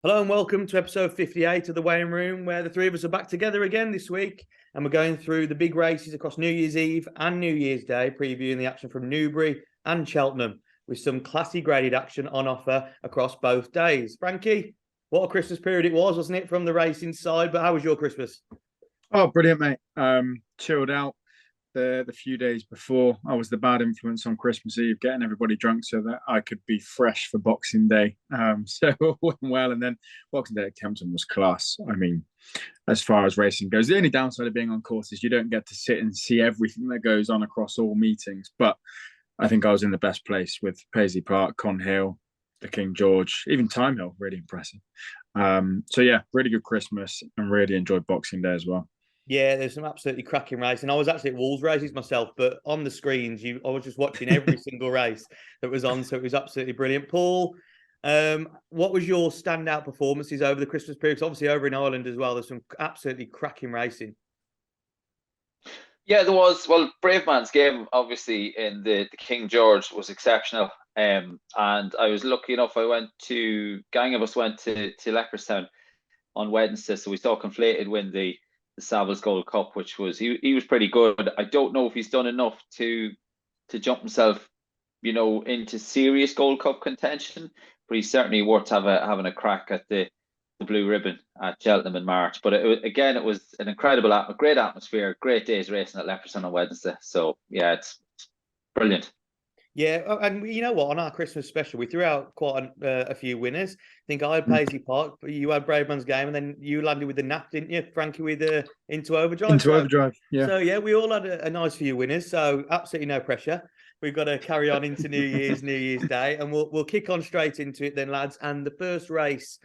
Hello and welcome to episode 58 of the Weighing Room, where the three of us are back together again this week, and we're going through the big races across New Year's Eve and New Year's Day, previewing the action from Newbury and Cheltenham, with some classy graded action on offer across both days. Frankie, what a Christmas period it was, wasn't it, from the racing side? But how was your Christmas? Oh, brilliant, mate. Chilled out the few days before. I was the bad influence on Christmas Eve, getting everybody drunk so that I could be fresh for Boxing Day. So it went well. And then Boxing Day at Kempton was class. I mean, as far as racing goes, the only downside of being on course is you don't get to sit and see everything that goes on across all meetings. But I think I was in the best place with Paisley Park, Con Hill, the King George, even Time Hill, really impressive. So yeah, really good Christmas and really enjoyed Boxing Day as well. Yeah, there's some absolutely cracking racing. I was actually at Wolves races myself, but on the screens, I was just watching every single race that was on, so it was absolutely brilliant. Paul, what was your standout performances over the Christmas period? 'Cause obviously over in Ireland as well, there's some absolutely cracking racing. Yeah, there was. Well, Brave Man's game, obviously, in the King George was exceptional. And I was lucky enough, gang of us went to Leopardstown on Wednesday. So we saw Conflated win the Savills Gold Cup, which was, he was pretty good. I don't know if he's done enough to jump himself, into serious Gold Cup contention, but he's certainly worth having a crack at the blue ribbon at Cheltenham in March. But it was an incredible, great atmosphere, great days racing at Leopardstown on Wednesday. So yeah, it's brilliant. Yeah, and you know what? On our Christmas special, we threw out quite a few winners. I think I had Paisley Park, but you had Braveman's game, and then you landed with the nap, didn't you, Frankie, with Into Overdrive? Into Overdrive, yeah. So yeah, we all had a nice few winners. So absolutely no pressure. We've got to carry on into New Year's Day, and we'll kick on straight into it then, lads. And the first race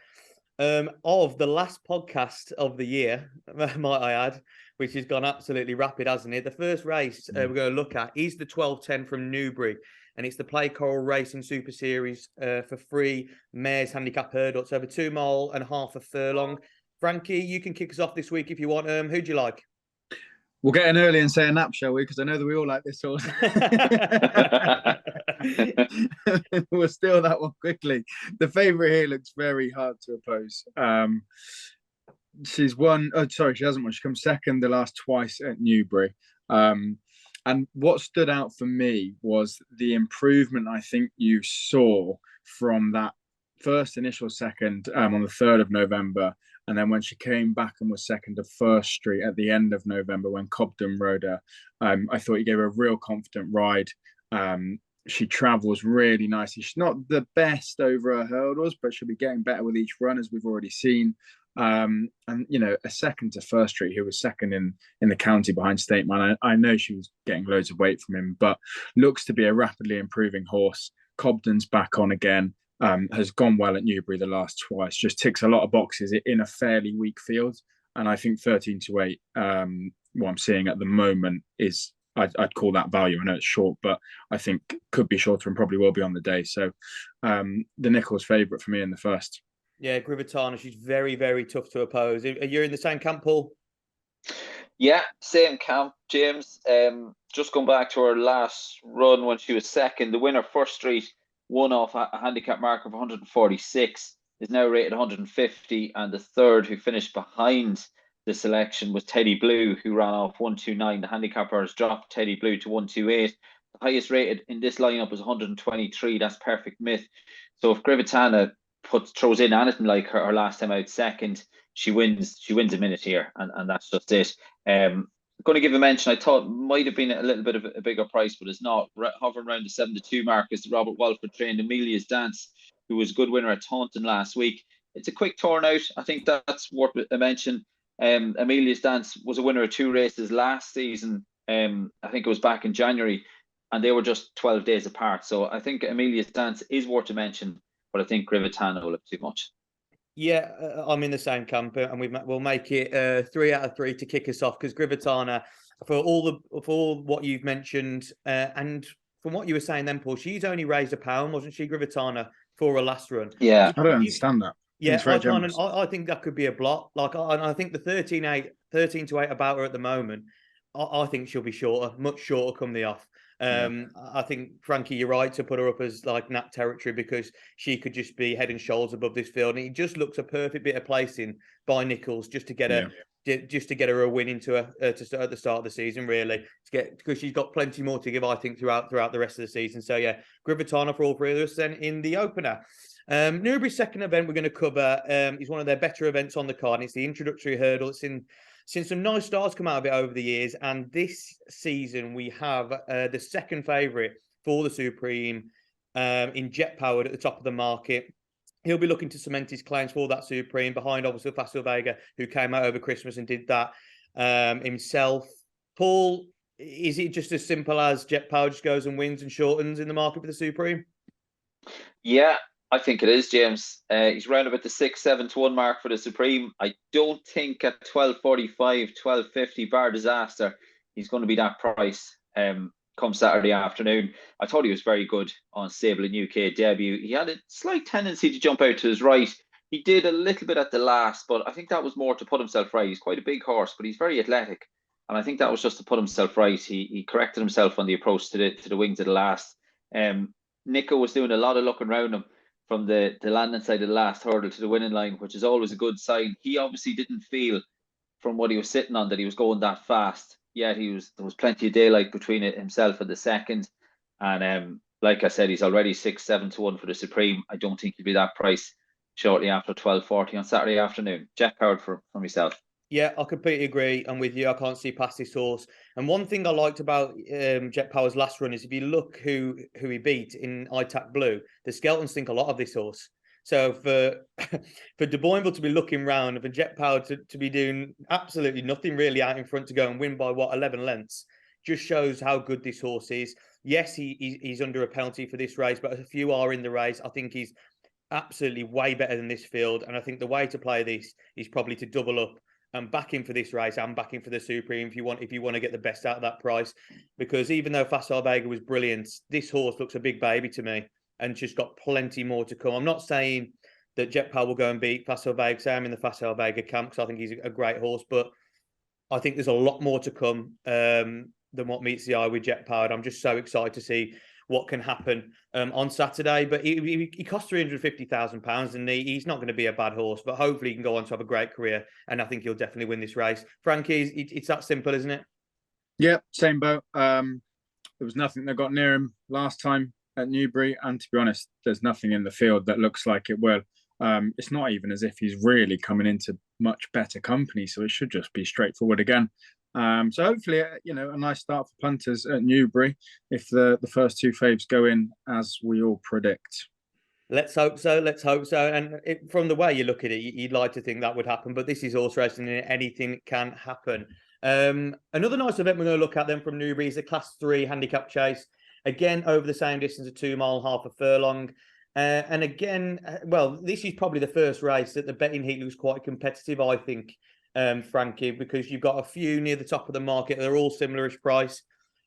of the last podcast of the year, might I add, which has gone absolutely rapid, hasn't it? The first race we're going to look at is the 12:10 from Newbury, and it's the Play Coral Racing Super Series for free mares handicap hurdle. It's over 2.5 miles a furlong. Frankie, you can kick us off this week if you want. Who do you like? We'll get in early and say a nap, shall we? Because I know that we all like this horse. We'll steal that one quickly. The favourite here looks very hard to oppose. She's won. Oh, sorry, she hasn't won. She comes second the last twice at Newbury. And what stood out for me was the improvement I think you saw from that first initial second on the 3rd of November. And then when she came back and was second to First Street at the end of November when Cobden rode her, I thought he gave her a real confident ride. She travels really nicely. She's not the best over her hurdles, but she'll be getting better with each run, as we've already seen. And a second to First Street, who was second in the county behind State Man. I know she was getting loads of weight from him, but looks to be a rapidly improving horse. Cobden's back on again. Has gone well at Newbury the last twice. Just ticks a lot of boxes in a fairly weak field, and I think 13-8. What I'm seeing at the moment is I'd call that value. I know it's short, but I think could be shorter and probably will be on the day. So the Nichols favourite for me in the first. Yeah, Grivitana, she's very, very tough to oppose. Are you in the same camp, Paul? Yeah, same camp, James. Just going back to her last run when she was second, the winner, First Street, won off a handicap mark of 146, is now rated 150, and the third, who finished behind the selection, was Teddy Blue, who ran off 129. The handicappers dropped Teddy Blue to 128. The highest rated in this lineup was 123. That's Perfect Myth. So if Grivitana throws in anything like her last time out second, she wins a minute here, and that's just it. Going to give a mention, I thought might have been a little bit of a bigger price, but it's not. Hovering around the 7-2 mark is the Robert Walford trained Amelia's Dance, who was a good winner at Taunton last week. It's a quick turnout. I think that's worth a mention. Amelia's Dance was a winner of 2 races last season. I think it was back in January, and they were just 12 days apart. So I think Amelia's Dance is worth a mention, but I think Grivitana will have too much. Yeah, I'm in the same camp, and we'll make it 3 out of 3 to kick us off, because Grivitana, for all what you've mentioned, and from what you were saying then, Paul, she's only raised £1, wasn't she, Grivitana, for her last run? Yeah, I don't understand that. Yeah, I think that could be a block. Like, I think the 13-8 about her at the moment, I think she'll be shorter, much shorter come the off. I think, Frankie, you're right to put her up as like nap territory because she could just be head and shoulders above this field. And it just looks a perfect bit of placing by Nichols just to get her. Just to get her a win into her to start at the start of the season, really, because she's got plenty more to give, I think, throughout the rest of the season. So yeah, Grivatana for all three of us. Then in the opener, Newbury's second event we're going to cover is one of their better events on the card. It's the introductory hurdle. It's seen some nice stars come out of it over the years, and this season we have the second favourite for the Supreme in Jet Powered at the top of the market. He'll be looking to cement his claims for that Supreme behind, obviously, Facile Vega, who came out over Christmas and did that himself. Paul, is it just as simple as Jet Power just goes and wins and shortens in the market for the Supreme? Yeah, I think it is, James. He's round about the 6-7 to 1 mark for the Supreme. I don't think at 12.45, 12.50, bar disaster, he's going to be that price come Saturday afternoon. I thought he was very good on Sable and UK debut. He had a slight tendency to jump out to his right. He did a little bit at the last, but I think that was more to put himself right. He's quite a big horse, but he's very athletic. And I think that was just to put himself right. He corrected himself on the approach to the wings at the last. Nico was doing a lot of looking around him from the landing side of the last hurdle to the winning line, which is always a good sign. He obviously didn't feel from what he was sitting on that he was going that fast. Yet there was plenty of daylight between himself and the second. And like I said, he's already 6-7 to 1 for the Supreme. I don't think he'll be that price shortly after 12.40 on Saturday afternoon. Jet Powered for myself. Yeah, I completely agree. I'm with you. I can't see past this horse. And one thing I liked about Jet Power's last run is if you look who he beat in ITAC Blue, the Skeltons think a lot of this horse. So for De Boinville to be looking round, for Jet Power to be doing absolutely nothing really out in front to go and win by 11 lengths, just shows how good this horse is. Yes, he's under a penalty for this race, but a few are in the race. I think he's absolutely way better than this field. And I think the way to play this is probably to double up and back in for this race and back in for the Supreme if you want to get the best out of that price. Because even though Facile Vega was brilliant, this horse looks a big baby to me and just got plenty more to come. I'm not saying that Jet Power will go and beat Facile Vega, because I'm in the Facile Vega camp because I think he's a great horse, but I think there's a lot more to come than what meets the eye with Jet Powered. I'm just so excited to see what can happen on Saturday. But he cost £350,000 and he's not going to be a bad horse, but hopefully he can go on to have a great career. And I think he'll definitely win this race. Frankie, it's that simple, isn't it? Yeah, same boat. There was nothing that got near him last time at Newbury. And to be honest, there's nothing in the field that looks like it will. It's not even as if he's really coming into much better company. So it should just be straightforward again. So hopefully, a nice start for punters at Newbury if the first two faves go in as we all predict. Let's hope so. And from the way you look at it, you'd like to think that would happen, but this is horse racing and anything can happen. Another nice event we're going to look at then from Newbury is the Class 3 handicap chase. Again, over the same distance of 2 mile, half a furlong. And again, this is probably the first race that the betting heat looks quite competitive, I think. Frankie, because you've got a few near the top of the market. They're all similarish price,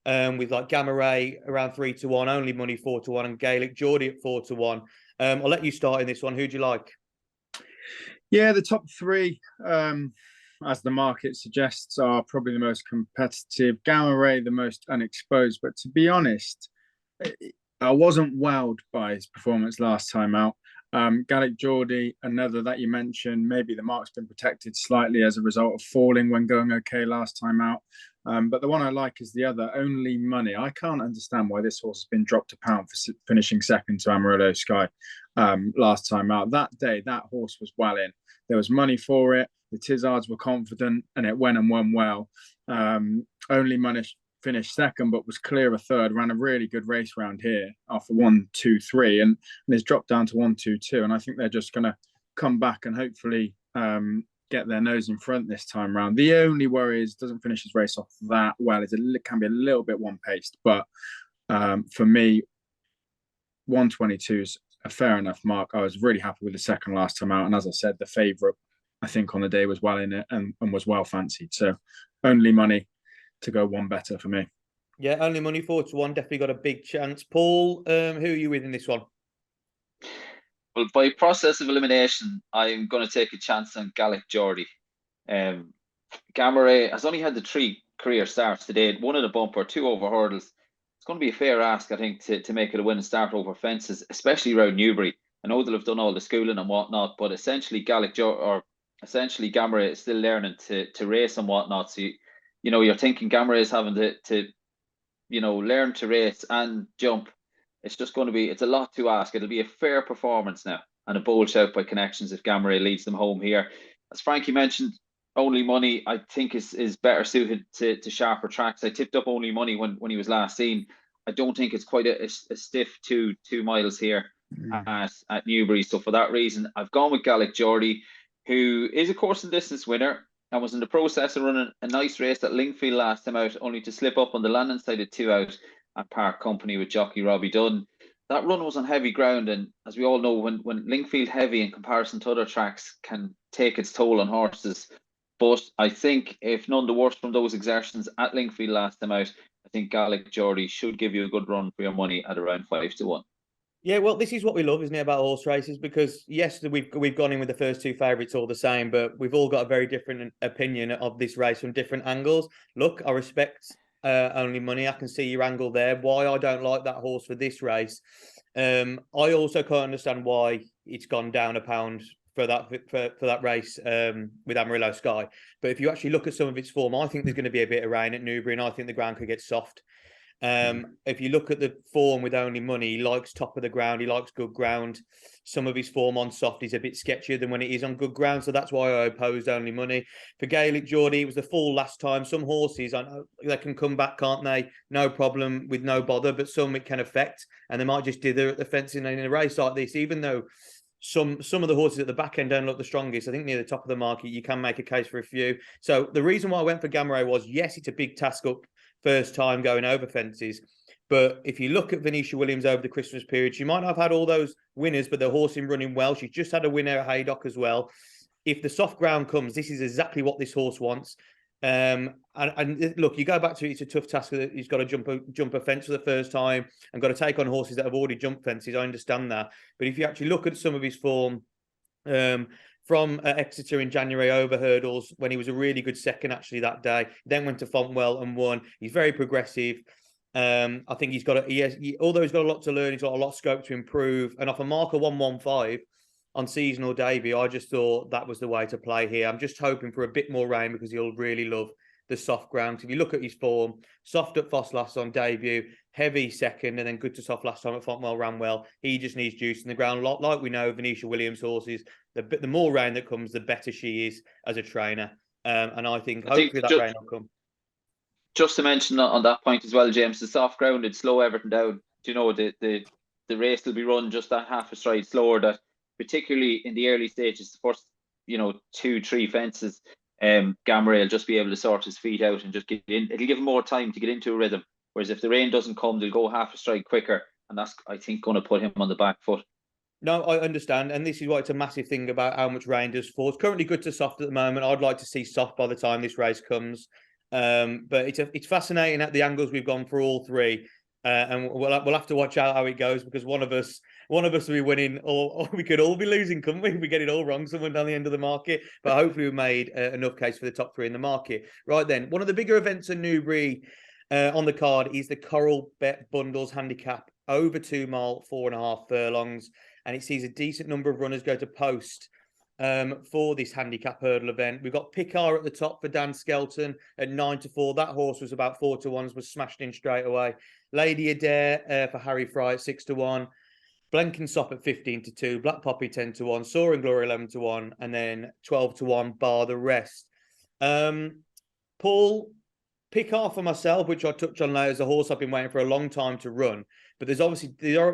with like Gamma Ray around 3 to 1, Only Money 4 to 1, and Gaelic Geordie at 4 to 1. I'll let you start in this one. Who do you like? Yeah, the top three, as the market suggests, are probably the most competitive. Gamma Ray, the most unexposed. But to be honest, I wasn't wowed by his performance last time out. Gaelic Geordie, another that you mentioned, maybe the mark's been protected slightly as a result of falling when going okay last time out. But the one I like is the other, Only Money. I can't understand why this horse has been dropped £1 for finishing second to Amarillo Sky last time out. That day, that horse was well in. There was money for it. The Tizzards were confident and it went and won well. Only Money finished second, but was clear a third, ran a really good race round here after 1, 2, 3, and it's dropped down to 1, 2, 2. And I think they're just going to come back and hopefully get their nose in front this time round. The only worry is doesn't finish his race off that well. It can be a little bit one-paced, but for me, 122 is a fair enough mark. I was really happy with the second last time out, and as I said, the favourite, I think, on the day was well in it and was well fancied. So Only Money to go one better for me. Yeah, Only Money 4 to 1, definitely got a big chance. Paul, who are you with in this one? Well, by process of elimination, I'm going to take a chance on Gaelic Geordie. Gamma Ray has only had the 3 career starts today. 1 in a bumper, 2 over hurdles. It's going to be a fair ask, I think, to make it a win and start over fences, especially around Newbury. I know they'll have done all the schooling and whatnot, but essentially essentially Gamera is still learning to race and whatnot. So you're thinking Gamera is having to learn to race and jump. It's just going to be, it's a lot to ask. It'll be a fair performance now, and a bold shout by Connections if Gamera leads them home here. As Frankie mentioned, Only Money, I think, is better suited to sharper tracks. I tipped up Only Money when he was last seen. I don't think it's quite a stiff 2 miles here at Newbury. So for that reason, I've gone with Gaelic Geordie, who is a course and distance winner and was in the process of running a nice race at Lingfield last time out, only to slip up on the landing side of 2 out at Park Company with jockey Robbie Dunn. That run was on heavy ground, and as we all know, when Lingfield heavy in comparison to other tracks can take its toll on horses. But I think if none the worse from those exertions at Lingfield last time out, I think Gaelic Geordie should give you a good run for your money at around 5 to 1. Yeah, well, this is what we love, isn't it, about horse races? Because yes, we've gone in with the first 2 favourites all the same, but we've all got a very different opinion of this race from different angles. Look, I respect Only Money. I can see your angle there. Why I don't like that horse for this race. I also can't understand why it's gone down a pound for that race with Amarillo Sky. But if you actually look at some of its form, I think there's going to be a bit of rain at Newbury, and I think the ground could get soft. If you look at the form with Only Money, he likes top of the ground, he likes good ground. Some of his form on soft is a bit sketchier than when it is on good ground, so that's why I opposed Only Money. For Gaelic Geordie, it was the fall last time. Some horses, I know they can come back, can't they? No problem with no bother, but some it can affect, and they might just dither at the fencing in a race like this, even though some of the horses at the back end don't look the strongest. I think near the top of the market, you can make a case for a few. So the reason why I went for Gamera was, yes, it's a big task up first time going over fences. But if you look at Venetia Williams over the Christmas period, she might not have had all those winners, but the horse in running well. She's just had a winner at Haydock as well. If the soft ground comes, this is exactly what this horse wants. And look, you go back to it, it's a tough task. He's got to jump a fence for the first time and got to take on horses that have already jumped fences. I understand that. But if you actually look at some of his form, from Exeter in January over hurdles, when he was a really good second actually that day, then went to Fontwell and won. He's very progressive. I think although he's got a lot to learn, he's got a lot of scope to improve. And off a marker 115 on seasonal debut, I just thought that was the way to play here. I'm just hoping for a bit more rain because he'll really love the soft ground. If you look at his form, soft at Foss last on debut, heavy second, and then good to soft last time at Fontwell ran well. He just needs juice in the ground. Like we know, Venetia Williams horses, the more rain that comes, the better she is as a trainer. And I think hopefully that rain will come. Just to mention on that point as well, James, the soft ground, it'd slow everything down. Do you know, the race will be run just that half a stride slower, that particularly in the early stages, the first 2-3 fences, Gamera will just be able to sort his feet out and just get in. It'll give him more time to get into a rhythm. Whereas if the rain doesn't come, they'll go half a stride quicker, and that's, I think, going to put him on the back foot. No, I understand, and this is why it's a massive thing about how much rain does fall. It's currently good to soft at the moment. I'd like to see soft by the time this race comes. But it's fascinating at the angles we've gone for all 3. And we'll have to watch out how it goes, because one of us will be winning, or we could all be losing, couldn't we? If we get it all wrong, someone down the end of the market. But hopefully we made enough case for the top 3 in the market. Right then, one of the bigger events in Newbury on the card is the Coral Bet Bundles Handicap over 2 mile, 4.5 furlongs, and it sees a decent number of runners go to post for this handicap hurdle event. We've got Picar at the top for Dan Skelton at 9 to 4. That horse was about 4 to 1, was smashed in straight away. Lady Adair for Harry Fry at 6 to 1. Blenkinsop at 15 to 2. Black Poppy 10 to 1. Soaring Glory 11 to 1. And then 12 to 1 bar the rest. Paul, Picar for myself, which I'll touch on later, is a horse I've been waiting for a long time to run. But there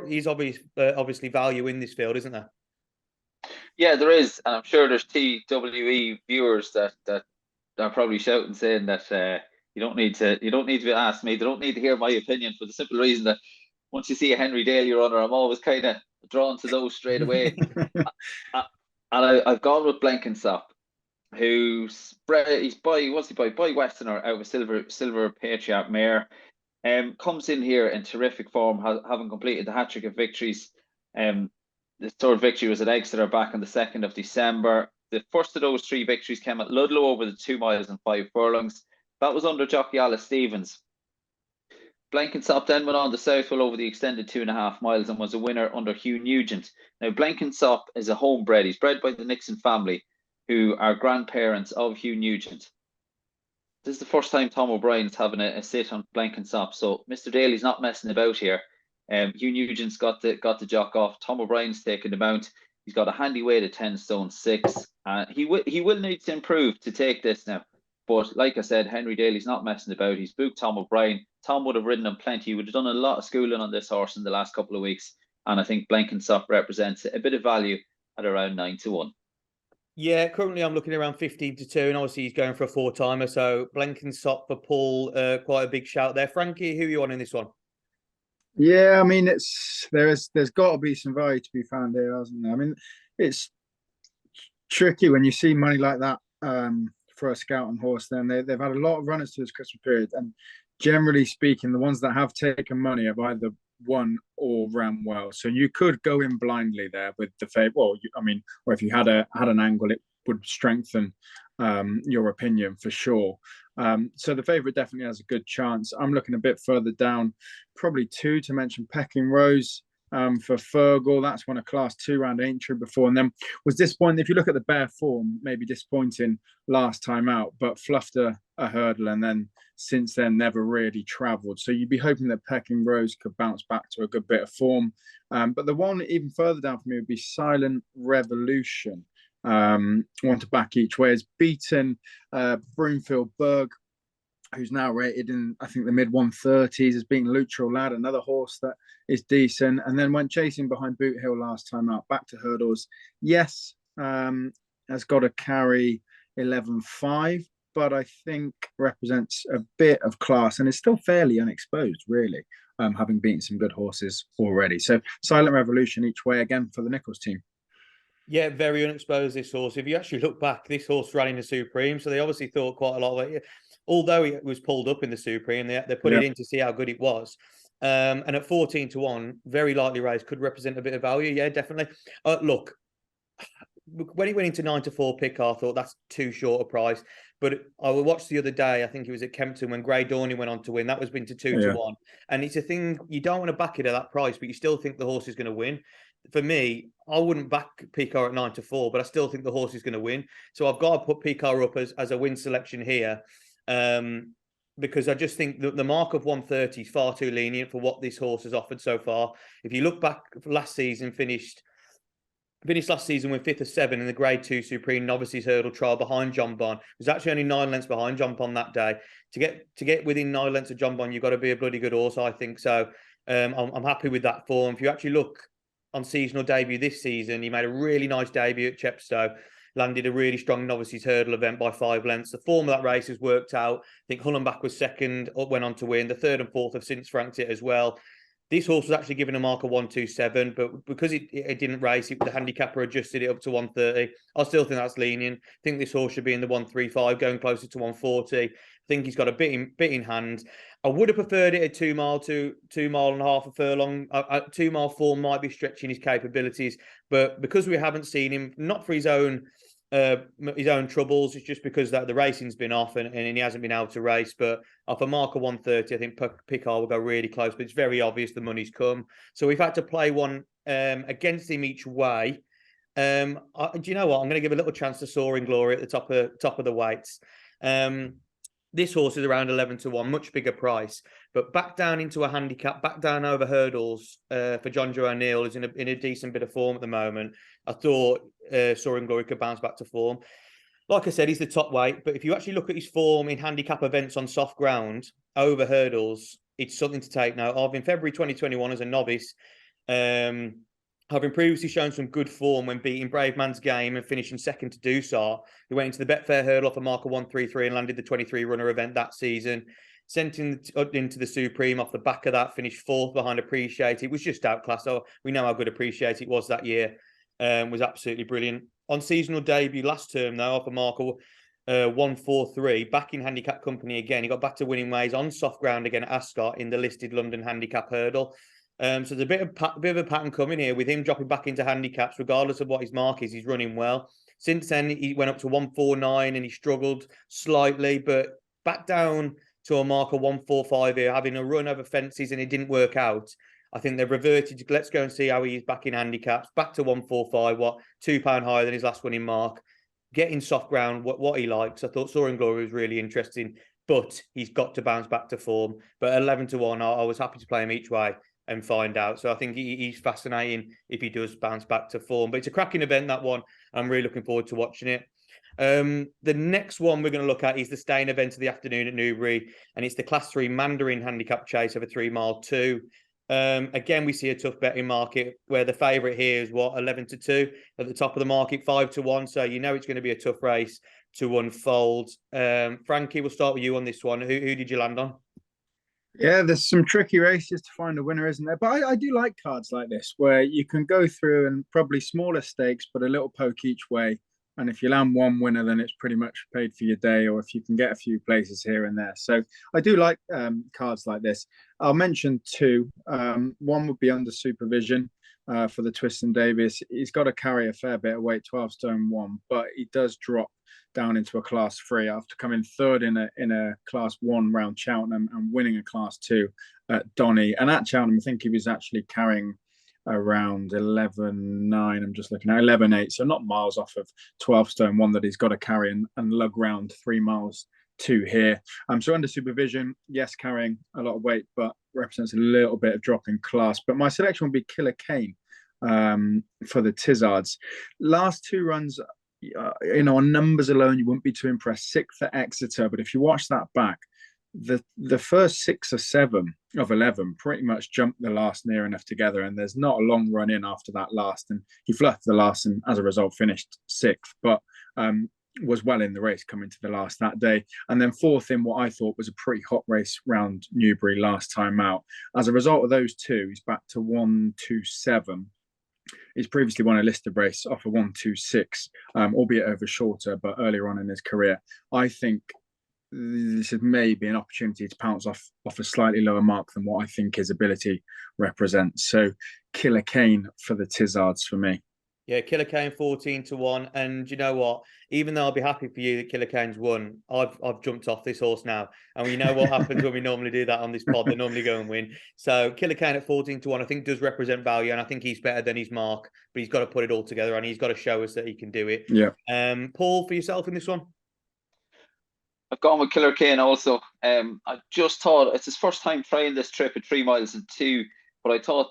is obviously value in this field, isn't there? Yeah, there is, and I'm sure there's TWE viewers that are probably shouting, saying that you don't need to ask me. They don't need to hear my opinion, for the simple reason that once you see a Henry Daly runner, I'm always kind of drawn to those straight away. And I've gone with Blenkinsop, who's by Westerner out of a Silver Patriot mare. Comes in here in terrific form, having completed the hat-trick of victories. The third victory was at Exeter back on the 2nd of December. The first of those 3 victories came at Ludlow over the 2 miles and 5 furlongs. That was under jockey Alice Stevens. Blenkinsop then went on to Southwell over the extended 2.5 miles and was a winner under Hugh Nugent. Now, Blenkinsop is a homebred. He's bred by the Nixon family, who are grandparents of Hugh Nugent. This is the first time Tom O'Brien's having a sit on Blenkinsop, so Mr. Daly's not messing about here. Hugh Nugent's got the jock off. Tom O'Brien's taking the mount. He's got a handy weight of 10 stone 6. He will need to improve to take this now. But like I said, Henry Daly's not messing about. He's booked Tom O'Brien. Tom would have ridden him plenty. He would have done a lot of schooling on this horse in the last couple of weeks. And I think Blenkinsop represents a bit of value at around 9-1. Yeah, currently I'm looking around 15-2, and obviously he's going for a 4-timer. So Blenkinsop for Paul, quite a big shout there. Frankie, who are you on in this one? Yeah, I mean, there's got to be some value to be found here, hasn't there? I mean, it's tricky when you see money like that for a scouting horse. Then they've had a lot of runners to this Christmas period, and generally speaking, the ones that have taken money have either won or ran well. So you could go in blindly there with the favourite. Well, or if you had an angle, it would strengthen your opinion for sure. So the favourite definitely has a good chance. I'm looking a bit further down, probably 2 to mention Pecking Rose for Fergal. That's won a Class 2 round entry before, and then was disappointing. If you look at the bare form, maybe disappointing last time out, but fluffed a hurdle, and then since then never really travelled. So you'd be hoping that Pecking Rose could bounce back to a good bit of form. But the one even further down for me would be Silent Revolution. One to back each way. Has beaten Broomfield Berg, who's now rated in, I think, the mid 130s. Has beaten Luttrell Lad, another horse that is decent, and then went chasing behind Boot Hill last time out. Back to hurdles. Yes, has got to carry 11.5, but I think represents a bit of class and is still fairly unexposed, really, having beaten some good horses already. So Silent Revolution each way again for the Nichols team. Yeah, very unexposed, this horse. If you actually look back, this horse ran in the Supreme, so they obviously thought quite a lot of it. Although it was pulled up in the Supreme, they put it in to see how good it was. And at 14-1, very lightly raised, could represent a bit of value. Yeah, definitely. Look, when it went into 9-4 Pickard, I thought that's too short a price. But I watched the other day, I think it was at Kempton, when Grey Dawning went on to win. That was been to 2-1. And it's a thing, you don't want to back it at that price, but you still think the horse is going to win. For me, I wouldn't back Pickard at 9-4, but I still think the horse is going to win. So I've got to put Pickard up as a win selection here. Because I just think that the mark of 130 is far too lenient for what this horse has offered so far. If you look back last season, finished last season with 5th of 7 in the Grade 2 Supreme Novices Hurdle Trial behind John Bon. It was actually only 9 lengths behind John Bon that day. To get within 9 lengths of John Bon, you've got to be a bloody good horse, I think. So I'm happy with that form. If you actually look on seasonal debut this season, he made a really nice debut at Chepstow. Landed a really strong novices hurdle event by 5 lengths. The form of that race has worked out. I think Hullenbach was second, went on to win. The 3rd and 4th have since franked it as well. This horse was actually given a mark of 127, but because it didn't race, the handicapper adjusted it up to 130. I still think that's lenient. I think this horse should be in the 135, going closer to 140. I think he's got a bit in hand. I would have preferred it at 2 mile to 2.5 miles a furlong. 2 mile form might be stretching his capabilities, but because we haven't seen him, not for his own troubles, it's just because that the racing's been off and he hasn't been able to race. But off a mark of 130, I think Pickard will go really close, but it's very obvious the money's come. So we've had to play one against him each way. Do you know what? I'm going to give a little chance to Soaring Glory at the top of the weights. This horse is around 11-1, much bigger price, but back down into a handicap, back down over hurdles for John Joe O'Neill is in a decent bit of form at the moment. I thought Soaring Glory could bounce back to form. Like I said, he's the top weight, but if you actually look at his form in handicap events on soft ground over hurdles, it's something to take note of. In February 2021 as a novice, having previously shown some good form when beating Brave Man's Game and finishing second to Dusar, he went into the Betfair hurdle off a mark of 133 and landed the 23 runner event that season. Sent into the Supreme off the back of that, finished 4th behind Appreciate. It was just outclassed. Oh, we know how good Appreciate it was that year. Was absolutely brilliant. On seasonal debut last term, though, off a mark of 143, back in handicap company again. He got back to winning ways on soft ground again at Ascot in the listed London handicap hurdle. So there's a bit of a pattern coming here with him dropping back into handicaps, regardless of what his mark is. He's running well. Since then, he went up to 149 and he struggled slightly, but back down to a mark of 145 here, having a run over fences and it didn't work out. I think they've reverted to, let's go and see how he is back in handicaps, back to 145, £2 higher than his last winning mark, getting soft ground, what he likes. I thought Soaring Glory was really interesting, but he's got to bounce back to form. But 11 to 1, I was happy to play him each way and find out. So I think he's fascinating if he does bounce back to form. But it's a cracking event, that one. I'm really looking forward to watching it. The next one we're going to look at is the staying event of the afternoon at Newbury, and it's the Class 3 Mandarin handicap chase over 3 mile 2. Again, we see a tough betting market where the favourite here is 11 to 2 at the top of the market, 5 to 1. So you know it's going to be a tough race to unfold. Frankie, we'll start with you on this one. Who did you land on? Yeah, there's some tricky races to find a winner, isn't there? But I do like cards like this where you can go through and probably smaller stakes, but a little poke each way. And if you land one winner, then it's pretty much paid for your day, or if you can get a few places here and there. So I do like cards like this. I'll mention two. One would be under supervision for the Twiston Davis. He's got to carry a fair bit of weight, 12 stone 1, but he does drop down into a Class 3 after coming third in a Class 1 round Cheltenham and winning a Class 2 at Donny. And at Cheltenham, I think he was actually carrying around 11.9. I'm just looking at 11.8, so not miles off of 12 stone 1 that he's got to carry and lug round 3 miles 2 here. So under supervision, yes, carrying a lot of weight, but represents a little bit of drop in class. But my selection would be Killer Kane for the Tizzards. Last 2 runs, on numbers alone, you wouldn't be too impressed. 6th at Exeter, but if you watch that back, the first 6 or 7 of 11 pretty much jumped the last near enough together, and there's not a long run in after that last, and he fluffed the last and as a result finished 6th, but was well in the race coming to the last that day. And then 4th in what I thought was a pretty hot race round Newbury last time out. As a result of those 2, he's back to 127. He's previously won a listed race off a 126, albeit over shorter, but earlier on in his career. I think this is maybe an opportunity to pounce off a slightly lower mark than what I think his ability represents. So Killer Kane for the Tizzards for me. Yeah, Killer Kane 14 to 1. And you know what? Even though I'll be happy for you that Killer Kane's won, I've jumped off this horse now. And we know what happens when we normally do that on this pod. They normally go and win. So Killer Kane at 14 to 1, I think does represent value. And I think he's better than his mark. But he's got to put it all together and he's got to show us that he can do it. Yeah. Paul, for yourself in this one? I've gone with Killer Kane also. I just thought it's his first time trying this trip at 3 miles and 2, but I thought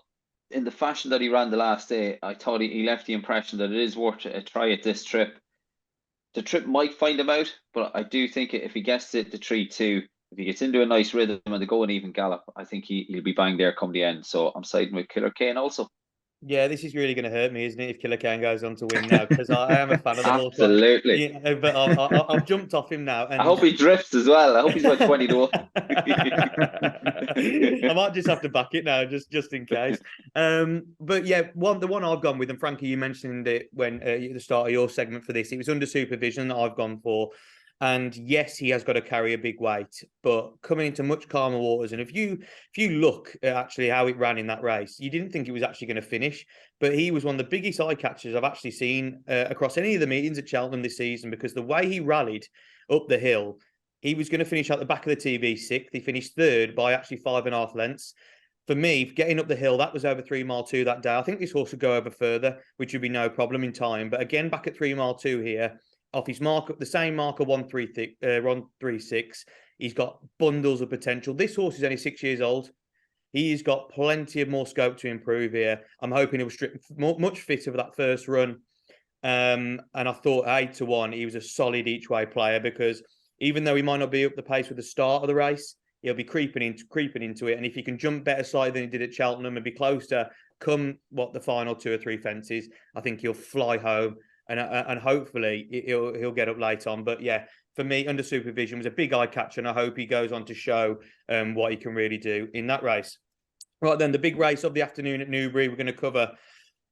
in the fashion that he ran the last day, I thought he left the impression that it is worth a try at this trip. The trip might find him out, but I do think if he gets it to 3-2, if he gets into a nice rhythm and they go an even gallop, I think he'll be bang there come the end. So I'm siding with Killer Kane also. Yeah, this is really going to hurt me, isn't it, if Killer Kane goes on to win now? Because I am a fan of the horse. Absolutely. Yeah, but I've jumped off him now. And I hope he drifts as well. I hope he's about 20 to 1. I might just have to back it now, just in case. But yeah, the one I've gone with, and Frankie, you mentioned it when at the start of your segment for this, it was under supervision that I've gone for. And yes, he has got to carry a big weight, but coming into much calmer waters. And if you look at actually how it ran in that race, you didn't think it was actually going to finish, but he was one of the biggest eye catchers I've actually seen across any of the meetings at Cheltenham this season, because the way he rallied up the hill, he was going to finish at the back of the TV 6th. He finished 3rd by actually 5.5 lengths. For me, getting up the hill, that was over 3 mile 2 that day. I think this horse would go over further, which would be no problem in time. But again, back at 3 mile 2 here, off his mark, the same marker 136, he's got bundles of potential. This horse is only 6 years old. He's got plenty of more scope to improve here. I'm hoping he'll strip much fitter for that first run. And I thought 8 to 1, he was a solid each way player, because even though he might not be up the pace with the start of the race, he'll be creeping into it. And if he can jump better side than he did at Cheltenham and be closer, come the final 2 or 3 fences, I think he'll fly home. And hopefully he'll get up late on. But yeah, for me, under supervision was a big eye catcher, and I hope he goes on to show what he can really do in that race. Right then, the big race of the afternoon at Newbury we're going to cover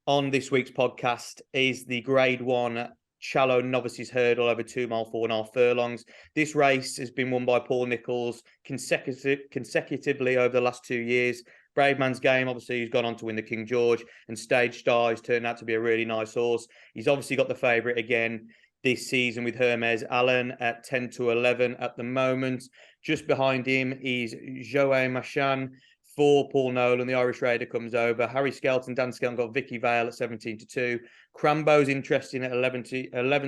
on this week's podcast is the Grade 1 CHALLOW Novices Hurdle over 2 mile 4.5 furlongs. This race has been won by Paul Nicholls consecutively over the last 2 years. Brave Man's Game, obviously, he's gone on to win the King George, and Stage Star has turned out to be a really nice horse. He's obviously got the favourite again. this season with Hermes Allen at 10 to 11 at the moment. Just behind him is Joe Machan for Paul Nolan. The Irish Raider comes over. Harry Skelton, Dan Skelton got Vicky Vale at 17 to 2. Crambo's interesting at 11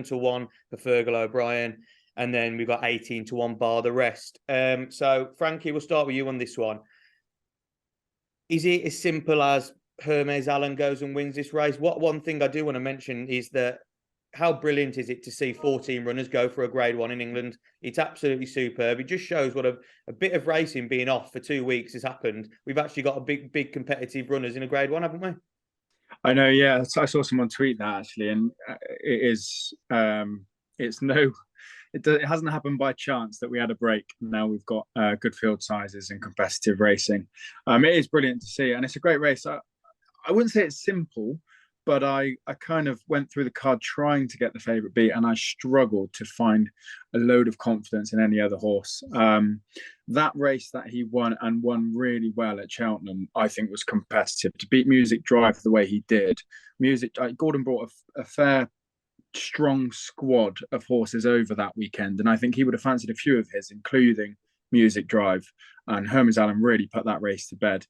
to 1 for Fergal O'Brien. And then we've got 18 to 1 bar the rest. So, Frankie, we'll start with you on this one. Is it as simple as Hermes Allen goes and wins this race? One thing I do want to mention is that how brilliant is it to see 14 runners go for a Grade 1 in England? It's absolutely superb. It just shows what a bit of racing being off for 2 weeks has happened. We've actually got a big competitive runners in a Grade 1, haven't we? I know, yeah. I saw someone tweet that actually, and it hasn't happened by chance that we had a break. Now we've got good field sizes and competitive racing. It is brilliant to see, and it's a great race. I wouldn't say it's simple, but I kind of went through the card trying to get the favourite beat, and I struggled to find a load of confidence in any other horse. That race that he won, and won really well at Cheltenham, I think was competitive. To beat Music Drive the way he did, Gordon brought a fair, strong squad of horses over that weekend, and I think he would have fancied a few of his, including Music Drive, and Hermes Allen really put that race to bed.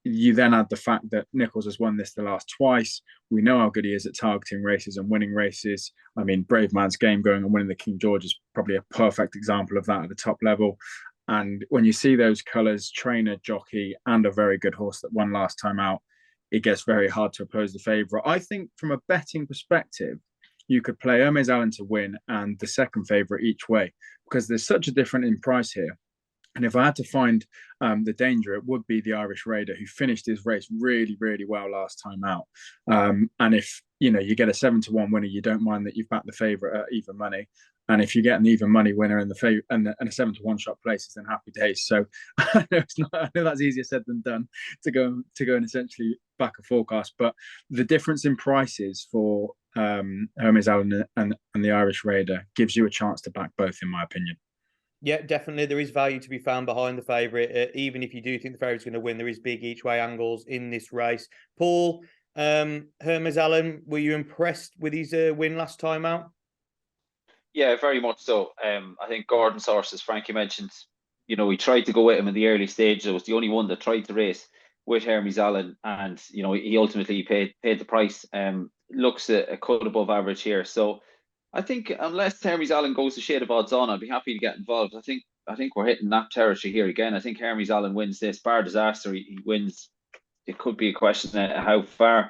You then add the fact that Nicholls has won this the last twice. We know how good he is at targeting races and winning races. I mean, Brave Man's Game going and winning the King George is probably a perfect example of that at the top level. And when you see those colours, trainer, jockey, and a very good horse that won last time out, it gets very hard to oppose the favourite. I think from a betting perspective, you could play Hermes Allen to win and the second favourite each way, because there's such a difference in price here. And if I had to find the danger, it would be the Irish Raider, who finished his race really, really well last time out. And if you get a 7 to 1 winner, you don't mind that you've backed the favourite at even money. And if you get an even money winner in the and a 7 to 1 shot places, then happy days. So I know that's easier said than done to go and essentially back a forecast. But the difference in prices for Hermes Allen and the Irish Raider gives you a chance to back both, in my opinion. Yeah, definitely. There is value to be found behind the favourite. Even if you do think the favourite's going to win, there is big each way angles in this race. Paul, Hermes Allen, were you impressed with his win last time out? Yeah, very much so. I think Gordon's horse, as Frankie mentioned, he tried to go with him in the early stage. It was the only one that tried to race with Hermes Allen, and he ultimately paid the price. Looks a cut above average here. So I think unless Hermes Allen goes a shade of odds on, I'd be happy to get involved. I think we're hitting that territory here again. I think Hermes Allen wins this. Bar disaster, he wins. It could be a question of how far.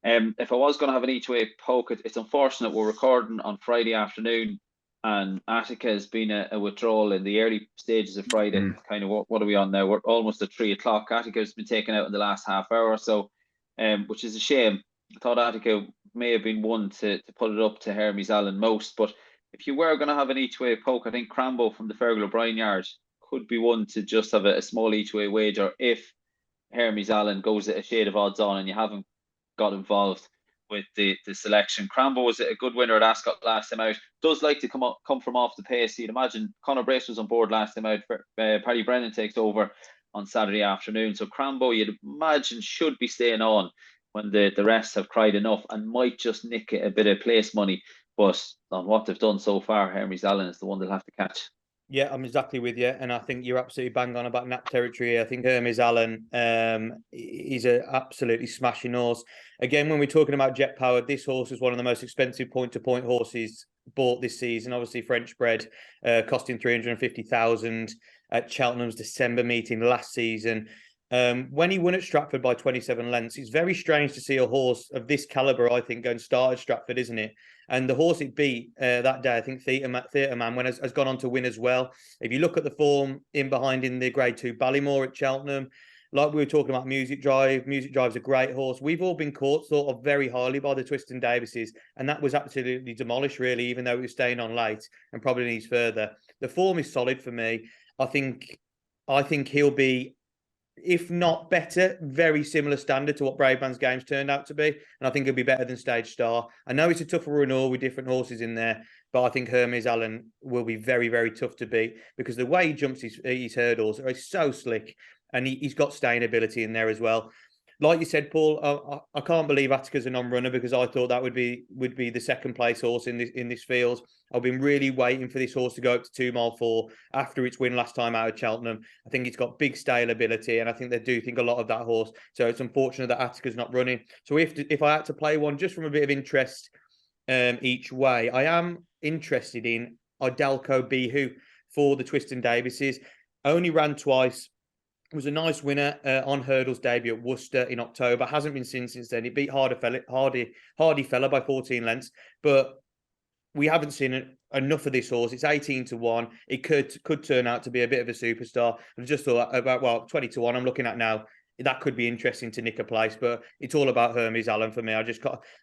If I was going to have an each way poke, it's unfortunate we're recording on Friday afternoon, and Attica has been a withdrawal in the early stages of Friday. Kind of what are we on now? We're almost at 3 o'clock. Attica has been taken out in the last half hour or so, which is a shame. I thought Attica may have been one to put it up to Hermes Allen most, but if you were going to have an each way poke, I think Crambo from the Fergal O'Brien yard could be one to just have a small each way wager if Hermes Allen goes a shade of odds on and you haven't got involved with the selection. Crambo was a good winner at Ascot last time out. Does like to come from off the pace. You'd imagine Conor Brace was on board last time out. Paddy Brennan takes over on Saturday afternoon. So Crambo, you'd imagine, should be staying on when the rest have cried enough, and might just nick a bit of place money. But on what they've done so far, Hermes Allen is the one they'll have to catch. Yeah, I'm exactly with you, and I think you're absolutely bang on about nap territory. I think Hermes Allen is an absolutely smashing horse. Again, when we're talking about jet power, this horse is one of the most expensive point-to-point horses bought this season. Obviously, French bred, costing 350,000 at Cheltenham's December meeting last season. When he won at Stratford by 27 lengths, it's very strange to see a horse of this calibre, I think, go and start at Stratford, isn't it? And the horse it beat that day, I think Theatre Man, has gone on to win as well. If you look at the form in behind in the Grade 2 Ballymore at Cheltenham, like we were talking about Music Drive. Music Drive's a great horse. We've all been caught sort of very highly by the Twiston Davises, and that was absolutely demolished, really, even though it was staying on late and probably needs further. The form is solid for me. I think he'll be, if not better, very similar standard to what Brave Man's Game's turned out to be. And I think he'll be better than Stage Star. I know it's a tougher renewal with different horses in there, but I think Hermes Allen will be very, very tough to beat because the way he jumps his hurdles are so slick, and he's got staying ability in there as well. like you said, Paul, I can't believe Attica's a non-runner, because I thought that would be the second place horse in this field. I've been really waiting for this horse to go up to 2 mile 4 after its win last time out at Cheltenham. I think it's got big stale ability, and I think they do think a lot of that horse. So it's unfortunate that Attica's not running. So if I had to play one just from a bit of interest each way, I am interested in Idelco Bihu for the Twiston Davises. Only ran twice. Was a nice winner on hurdles debut at Worcester in October. Hasn't been since then. He beat Hardy Fella by 14 lengths, but we haven't seen enough of this horse. It's 18-1. It could turn out to be a bit of a superstar. I just thought about 20-1. I'm looking at now. That could be interesting to nick a place, but it's all about Hermes Allen for me. I just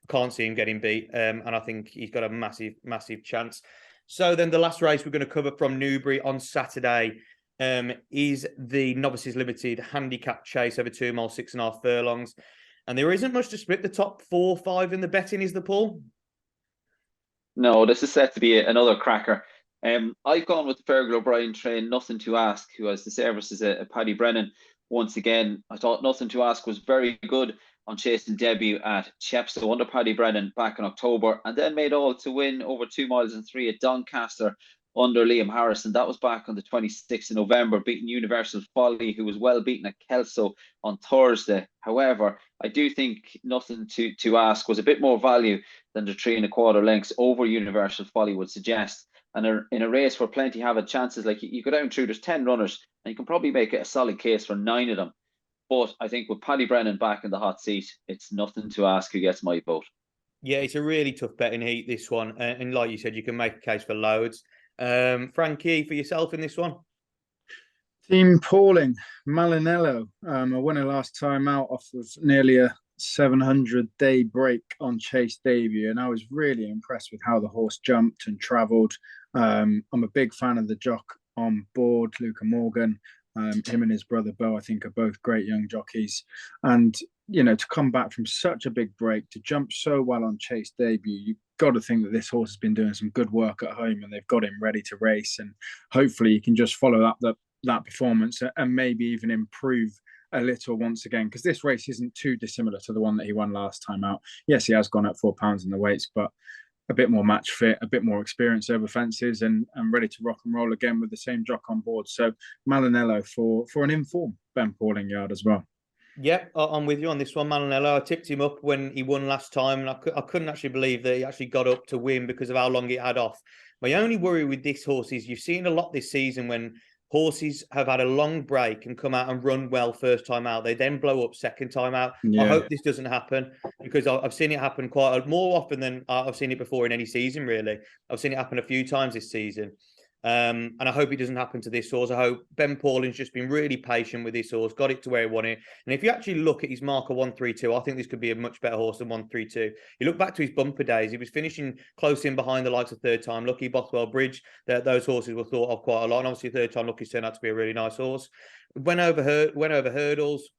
can't see him getting beat, and I think he's got a massive chance. So then the last race we're going to cover from Newbury on Saturday is the Novices Limited Handicap Chase over 2 miles 6.5 furlongs, and there isn't much to split the top 4-5 in the betting, is the Paul? No, this is set to be another cracker. I've gone with the Fergal O'Brien train, Nothing to Ask, who has the services of Paddy Brennan. Once again, I thought Nothing to Ask was very good on chasing debut at Chepstow under Paddy Brennan back in October, and then made all to win over 2 miles and 3 at Doncaster under Liam Harrison. That was back on the 26th of November, beating Universal Folly, who was well beaten at Kelso on Thursday. However, I do think Nothing to Ask was a bit more value than the 3 1/4 lengths over Universal Folly would suggest. And in a race where plenty have had chances, like you go down through, there's 10 runners, and you can probably make a solid case for 9 of them. But I think with Paddy Brennan back in the hot seat, it's Nothing to Ask who gets my vote. Yeah, it's a really tough betting heat, this one. And like you said, you can make a case for loads. Frankie, for yourself in this one? Team Pauling, Malinello, a winner last time out off of nearly a 700-day break on Chase debut, and I was really impressed with how the horse jumped and travelled. I'm a big fan of the jock on board, Luca Morgan. Him and his brother Bo, I think, are both great young jockeys. And, you know, to come back from such a big break, to jump so well on Chase debut, you've got to think that this horse has been doing some good work at home, and they've got him ready to race. And hopefully he can just follow up that performance and maybe even improve a little once again, because this race isn't too dissimilar to the one that he won last time out. Yes, he has gone up 4 pounds in the weights, but a bit more match fit, a bit more experience over fences, and ready to rock and roll again with the same jock on board. So Malinello for an informed Ben Pauling yard as well. Yep, I'm with you on this one, Malinello. I tipped him up when he won last time, and I couldn't actually believe that he actually got up to win because of how long it had off. My only worry with this horse is you've seen a lot this season when horses have had a long break and come out and run well first time out. They then blow up second time out. Yeah. I hope this doesn't happen, because I've seen it happen more often than I've seen it before in any season, really. I've seen it happen a few times this season. And I hope it doesn't happen to this horse. I hope Ben Pauling's just been really patient with this horse, got it to where he wanted. And if you actually look at his marker 132, I think this could be a much better horse than 132. You look back to his bumper days, he was finishing close in behind the likes of Third Time Lucky, Bothwell Bridge. Those horses were thought of quite a lot. And obviously Third Time Lucky's turned out to be a really nice horse. Went over hurdles,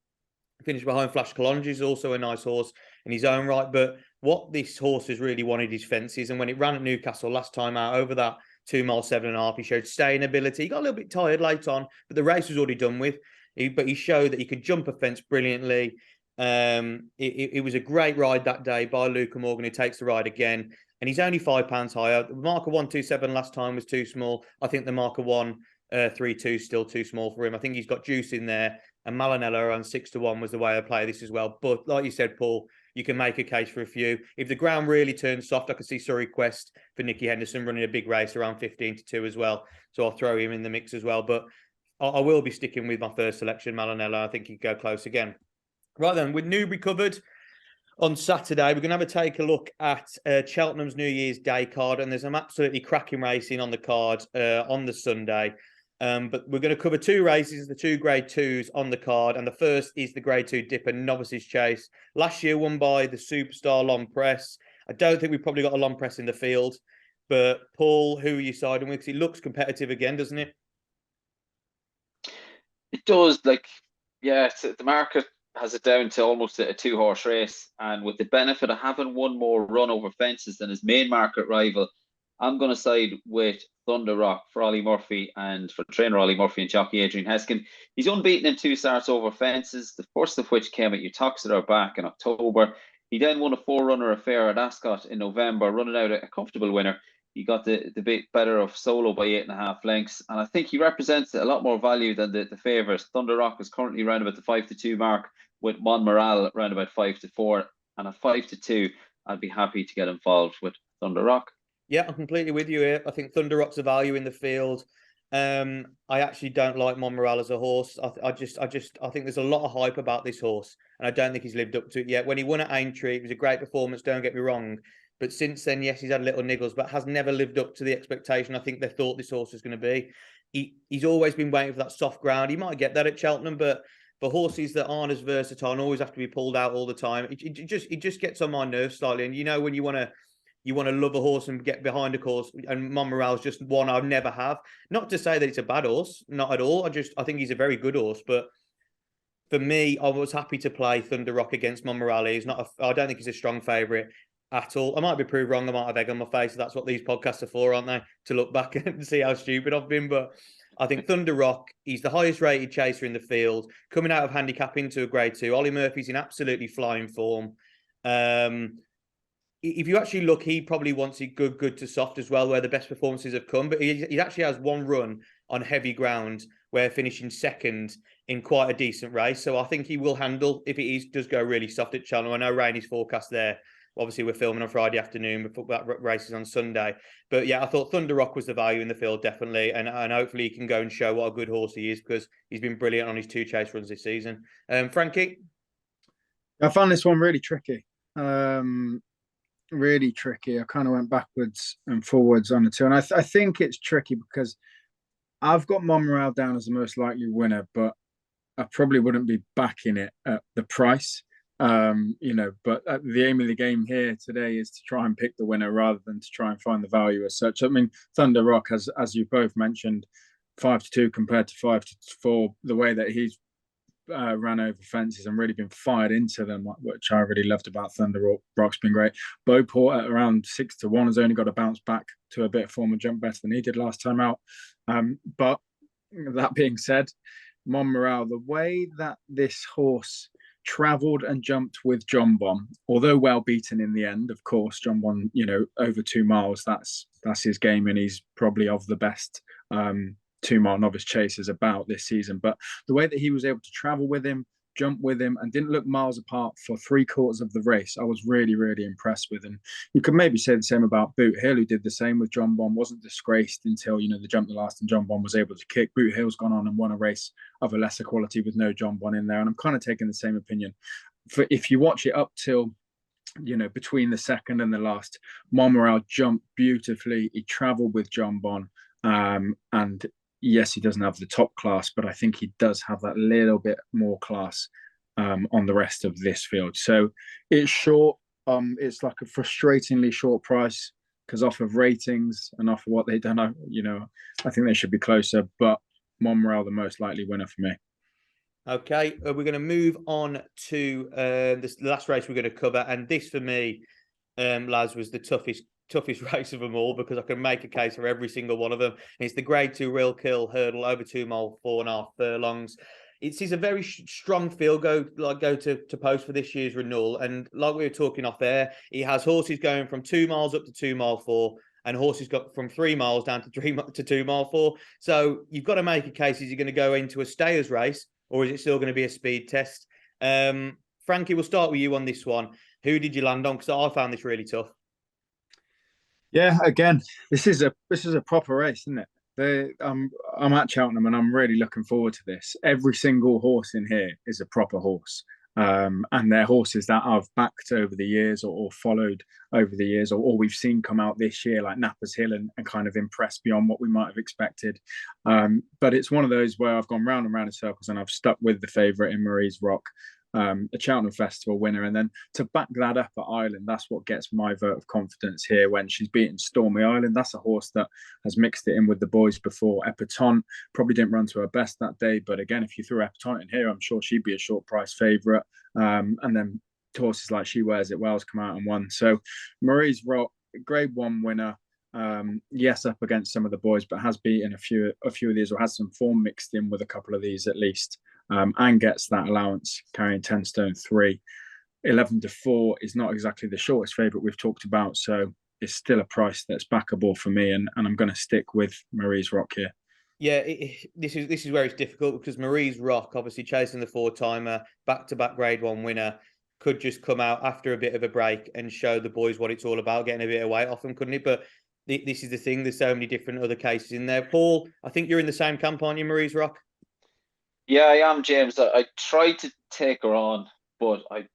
finished behind Flash Kalonji, is also a nice horse in his own right. But what this horse has really wanted is fences. And when it ran at Newcastle last time out over that 2 miles 7.5, he showed staying ability. He got a little bit tired late on, but the race was already done with. But he showed that he could jump a fence brilliantly. It was a great ride that day by Luca Morgan, who takes the ride again. And he's only £5 higher. The marker 127 last time was too small. I think the marker 132 is still too small for him. I think he's got juice in there. And Malinello around 6-1 was the way I play this as well. But like you said, Paul, you can make a case for a few. If the ground really turns soft, I could see Surrey Quest for Nicky Henderson running a big race around 15-2 as well. So I'll throw him in the mix as well. But I will be sticking with my first selection, Malinello. I think he'd go close again. Right then, with Newbury covered on Saturday, we're going to have a take a look at Cheltenham's New Year's Day card. And there's some absolutely cracking racing on the card on the Sunday. But we're going to cover 2 races, the 2 Grade 2s on the card. And the first is the Grade 2 Dipper Novices Chase. Last year won by the superstar Long Press. I don't think we've probably got a Long Press in the field. But Paul, who are you siding with? Because it looks competitive again, doesn't it? It does. The market has it down to almost a 2-horse race. And with the benefit of having one more run over fences than his main market rival, I'm going to side with Thunder Rock for Ollie Murphy and for trainer Ollie Murphy and jockey Adrian Heskin. He's unbeaten in 2 starts over fences, the first of which came at Uttoxeter back in October. He then won a 4-runner affair at Ascot in November, running out a comfortable winner. He got the bit better of Solo by 8.5 lengths, and I think he represents a lot more value than the favourite. Thunder Rock is currently around about the 5-2 mark, with Monmoral around about 5-4, and at 5-2, I'd be happy to get involved with Thunder Rock. Yeah, I'm completely with you here. I think Thunder Rock's a value in the field. I actually don't like Monmoral as a horse. I think there's a lot of hype about this horse, and I don't think he's lived up to it yet. When he won at Aintree, it was a great performance, don't get me wrong. But since then, yes, he's had little niggles, but has never lived up to the expectation I think they thought this horse was going to be. He's always been waiting for that soft ground. He might get that at Cheltenham, but for horses that aren't as versatile and always have to be pulled out all the time, it just gets on my nerves slightly. And you know, when you want to love a horse and get behind a course, and Monmoral's just one I've never have. Not to say that it's a bad horse, not at all. I think he's a very good horse, but for me, I was happy to play Thunder Rock against Monmoral. I don't think he's a strong favourite at all. I might be proved wrong. I might have egg on my face. That's what these podcasts are for, aren't they? To look back and see how stupid I've been. But I think Thunder Rock, he's the highest rated chaser in the field, coming out of handicap into a grade 2. Ollie Murphy's in absolutely flying form. If you actually look, he probably wants it good to soft as well, where the best performances have come. But he actually has one run on heavy ground where finishing second in quite a decent race. So I think he will handle if it does go really soft at Cheltenham. I know rain is forecast there. Obviously, we're filming on Friday afternoon, but that race is on Sunday. But yeah, I thought Thunder Rock was the value in the field, definitely. And hopefully he can go and show what a good horse he is, because he's been brilliant on his 2 chase runs this season. Frankie? I found this one really tricky. Really tricky. I kind of went backwards and forwards on the 2. And I think it's tricky because I've got Monmoral down as the most likely winner, but I probably wouldn't be backing it at the price. But the aim of the game here today is to try and pick the winner rather than to try and find the value as such. I mean, Thunder Rock, as you both mentioned, 5-2 compared to 5-4, the way that he's ran over fences and really been fired into them, which I really loved about Thunder Rock's been great. Beauport at around 6-1 has only got to bounce back to a bit of form and jump better than he did last time out. But that being said, Monmoral, the way that this horse travelled and jumped with John Bon, although well beaten in the end, of course, John Bon, over 2 miles, that's his game, and he's probably of the best 2-mile novice chasers about this season. But the way that he was able to travel with him, jump with him, and didn't look miles apart for 3/4 of the race, I was really, really impressed with. And you could maybe say the same about Boot Hill, who did the same with John Bon, wasn't disgraced until, the jump the last and John Bon was able to kick. Boot Hill's gone on and won a race of a lesser quality with no John Bon in there. And I'm kind of taking the same opinion. If you watch it up till, between the second and the last, Monmoral jumped beautifully. He travelled with John Bon, and yes, he doesn't have the top class, but I think he does have that little bit more class on the rest of this field. So it's short. It's like a frustratingly short price because off of ratings and off of what they've done, I think they should be closer. But Monmoral, the most likely winner for me. Okay, we're going to move on to the last race we're going to cover. And this, for me, lads, was the toughest race of them all, because I can make a case for every single one of them. And it's the grade 2 Real Kill hurdle over 2 mile, 4.5 furlongs. It's a very strong field go to post for this year's renewal. And like we were talking off air, he has horses going from 2 miles up to 2 mile 4, and horses got from 3 miles down to 2 mile 4. So you've got to make a case: is he going to go into a stayers race, or is it still going to be a speed test? Frankie, we'll start with you on this one. Who did you land on? Because I found this really tough. Yeah, again, this is a proper race, isn't it? I'm at Cheltenham and I'm really looking forward to this. Every single horse in here is a proper horse. And they're horses that I've backed over the years or followed over the years, or we've seen come out this year, like Nappers Hill, and kind of impressed beyond what we might have expected. But it's one of those where I've gone round and round in circles and I've stuck with the favourite in Marie's Rock. A Cheltenham Festival winner, and then to back that up at Ireland, that's what gets my vote of confidence here. When she's beaten Stormy Island, that's a horse that has mixed it in with the boys before. Epatante probably didn't run to her best that day, but again, if you threw Epatante in here, I'm sure she'd be a short price favourite. And then horses like She Wears It Well's come out and won. So Marie's Rock, grade 1 winner. Yes, up against some of the boys, but has beaten a few of these, or has some form mixed in with a couple of these at least, and gets that allowance carrying 10 stone 3. 11-4 is not exactly the shortest favourite we've talked about, so it's still a price that's backable for me, and I'm going to stick with Marie's Rock here. Yeah, this is where it's difficult, because Marie's Rock, obviously chasing the 4-timer, back-to-back Grade 1 winner, could just come out after a bit of a break and show the boys what it's all about, getting a bit of weight off them, couldn't it? But this is the thing, there's so many different other cases in there. Paul, I think you're in the same camp, aren't you, Marie's Rock? Yeah, I am, James. I tried to take her on, but I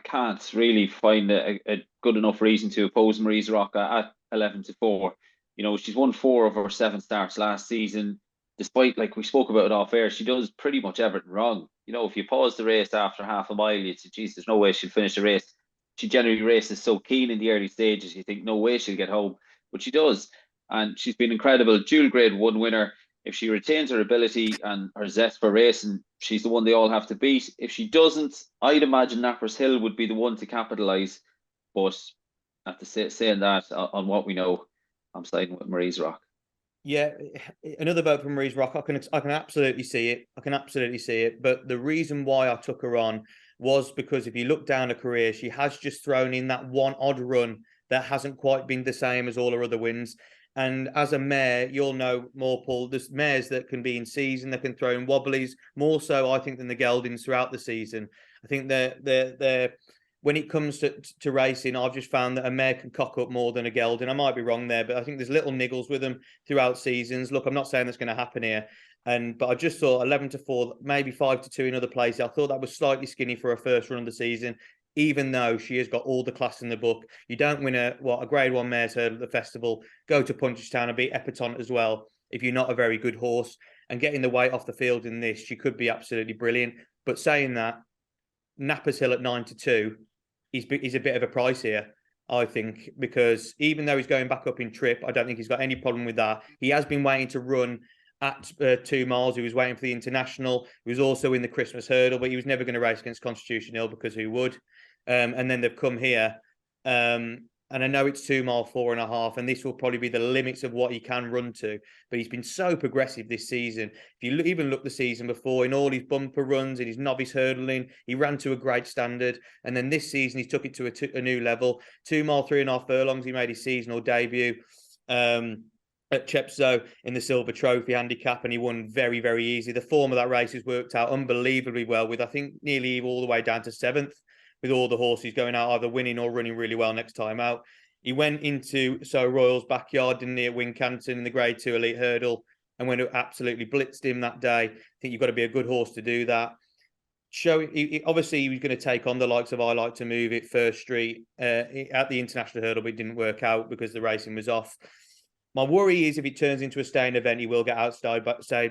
can't really find a good enough reason to oppose Marie's Rock at 11-4. You know, she's won 4 of her 7 starts last season. Despite, like we spoke about it off air, she does pretty much everything wrong. You know, if you pause the race after half a mile, you'd say, geez, there's no way she'll finish the race. She generally races so keen in the early stages, you think no way she'll get home, but she does. And she's been incredible. Dual Grade 1 winner. If she retains her ability and her zest for racing, she's the one they all have to beat. If she doesn't, I'd imagine Nappers Hill would be the one to capitalise. But after saying that, on what we know, I'm siding with Marie's Rock. Yeah, another vote for Marie's Rock. I can absolutely see it. I can absolutely see it. But the reason why I took her on was because if you look down her career, she has just thrown in that one odd run that hasn't quite been the same as all her other wins. And as a mare, you'll know more, Paul, there's mares that can be in season, that can throw in wobblies, more so, I think, than the geldings throughout the season. I think they're when it comes to racing, I've just found that a mare can cock up more than a gelding. I might be wrong there, but I think there's little niggles with them throughout seasons. Look, I'm not saying that's going to happen here, but I just thought 11-4, maybe 5-2 in other places. I thought that was slightly skinny for her first run of the season, even though she has got all the class in the book. You don't win a Grade 1 mare's hurdle at the festival, go to Punchestown and beat Epatante as well if you're not a very good horse. And getting the weight off the field in this, she could be absolutely brilliant. But saying that, Nappers Hill at 9-2 is a bit of a price here, I think, because even though he's going back up in trip, I don't think he's got any problem with that. He has been waiting to run at 2 miles. He was waiting for the International. He was also in the Christmas hurdle, but he was never going to race against Constitution Hill because who would? And then they've come here. And I know it's 2 mile, 4.5, and this will probably be the limits of what he can run to. But he's been so progressive this season. If you even look the season before, in all his bumper runs and his novice hurdling, he ran to a great standard. And then this season, he took it to a new level. 2 mile, 3.5 furlongs, he made his seasonal debut at Chepstow in the Silver Trophy handicap, and he won very, very easy. The form of that race has worked out unbelievably well, with I think nearly all the way down to 7th. With all the horses going out either winning or running really well next time out. He went into So Royal's backyard, didn't he, at Wincanton in the Grade 2 Elite Hurdle, and when it absolutely blitzed him that day. I think you've got to be a good horse to do that. Obviously, he was going to take on the likes of I Like to Move It, First Street at the International Hurdle, but it didn't work out because the racing was off. My worry is if it turns into a staying event, he will get outstayed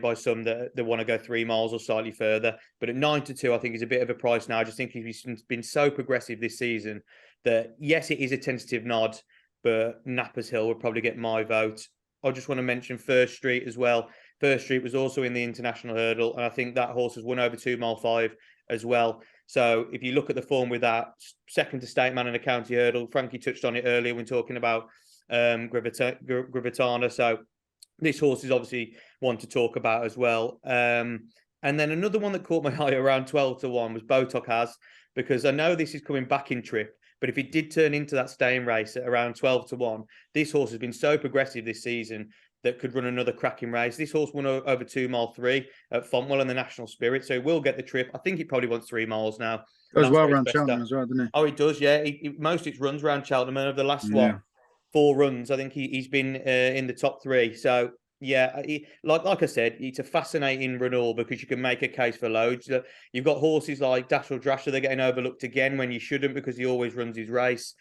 by some that want to go 3 miles or slightly further. But at 9-2, I think is a bit of a price now. I just think he's been so progressive this season that, yes, it is a tentative nod, but Nappers Hill would probably get my vote. I just want to mention First Street as well. First Street was also in the International Hurdle, and I think that horse has won over 2 mile 5 as well. So if you look at the form with that, second to State Man in a county hurdle, Frankie touched on it earlier when talking about Gravitana. So this horse is obviously one to talk about as well. And then another one that caught my eye around 12-1 was Botoc Has, because I know this is coming back in trip, but if it did turn into that staying race at around 12-1, this horse has been so progressive this season that could run another cracking race. This horse won over 2 mile 3 at Fontwell in the National Spirit, so he will get the trip. I think he probably wants 3 miles now. Goes well around Cheltenham as well, doesn't he? Oh, he does, yeah. Most of its runs around Cheltenham, and over the last 4 runs, I think he's been in the top 3. So yeah, like I said, it's a fascinating run because you can make a case for loads. You've got horses like Dashel Drasher, they're getting overlooked again when you shouldn't, because he always runs his race.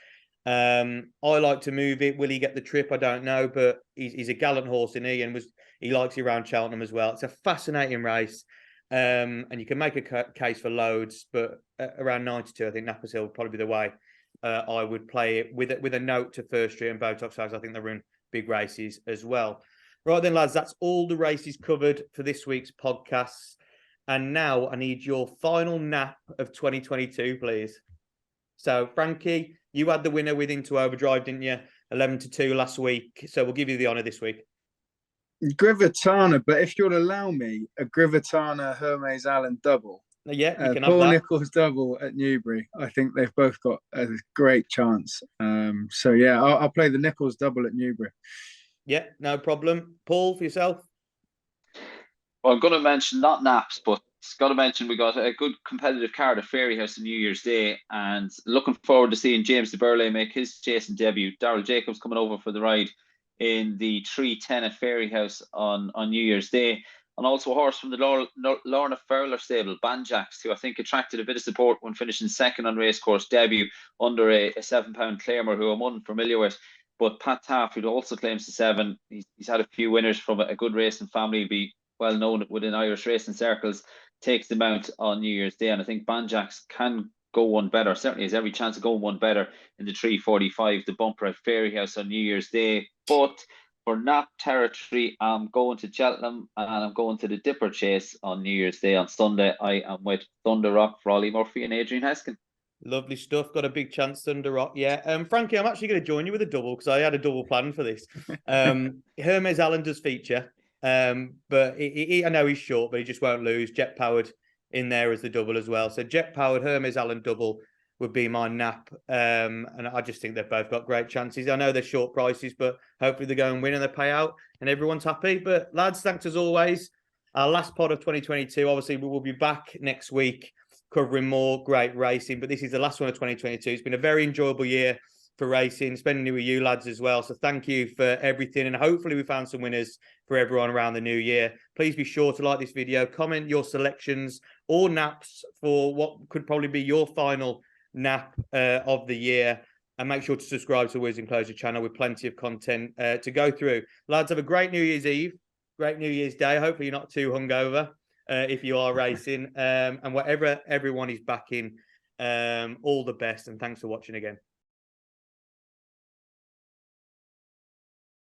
I Like to Move It. Will he get the trip? I don't know, but he's a gallant horse, isn't he? And he likes it around Cheltenham as well. It's a fascinating race. And you can make a case for loads, but around 92, I think Nappers Hill would probably be the way. I would play it with a note to First Street and Botoc Has. I think they're in big races as well. Right then, lads, that's all the races covered for this week's podcast. And now I need your final nap of 2022, please. So, Frankie, you had the winner with Into Overdrive, didn't you? 11-2 last week. So we'll give you the honour this week. Grivitana, but if you'll allow me, a Grivitana Hermes Allen double. Yeah, you can have Paul that. Nicholls double at Newbury. I think they've both got a great chance. So yeah, I'll play the Nicholls double at Newbury. Yeah, no problem. Paul, for yourself? Well, I'm going to mention not naps, but it's got to mention we got a good competitive card at Fairyhouse on New Year's Day, and looking forward to seeing James de Burley make his chasing debut. Darryl Jacobs coming over for the ride in the 310 at Fairyhouse on New Year's Day. And also a horse from the Lorna Fowler stable, Banjax, who I think attracted a bit of support when finishing second on racecourse debut under a 7-pound claimer who I'm unfamiliar with. But Pat Taff, who also claims the 7, he's had a few winners from a good racing family, be well known within Irish racing circles, takes the mount on New Year's Day. And I think Banjax can go one better, certainly has every chance of going one better in the 345, the bumper at Fairyhouse on New Year's Day. But for nap territory, I'm going to Cheltenham and I'm going to the Dipper Chase on New Year's Day. On Sunday, I am with Thunder Rock for Ollie Murphy and Adrian Heskin. Lovely stuff. Got a big chance, Thunder Rock. Yeah. Frankie, I'm actually going to join you with a double because I had a double plan for this. Hermes Allen does feature, but I know he's short, but he just won't lose. Jet Powered in there as the double as well. So Jet Powered, Hermes Allen double would be my nap. And I just think they've both got great chances. I know they're short prices, but hopefully they go and win and they pay out and everyone's happy. But lads, thanks as always. Our last pod of 2022. Obviously, we will be back next week covering more great racing. But this is the last one of 2022. It's been a very enjoyable year for racing, spending it with you lads as well. So thank you for everything. And hopefully we found some winners for everyone around the new year. Please be sure to like this video, comment your selections or naps for what could probably be your final nap of the year, and make sure to subscribe to the Whiz Enclosure channel with plenty of content to go through. Lads, have a great New Year's Eve, great New Year's Day. Hopefully you're not too hungover if you are racing, and whatever everyone is backing, all the best, and thanks for watching again.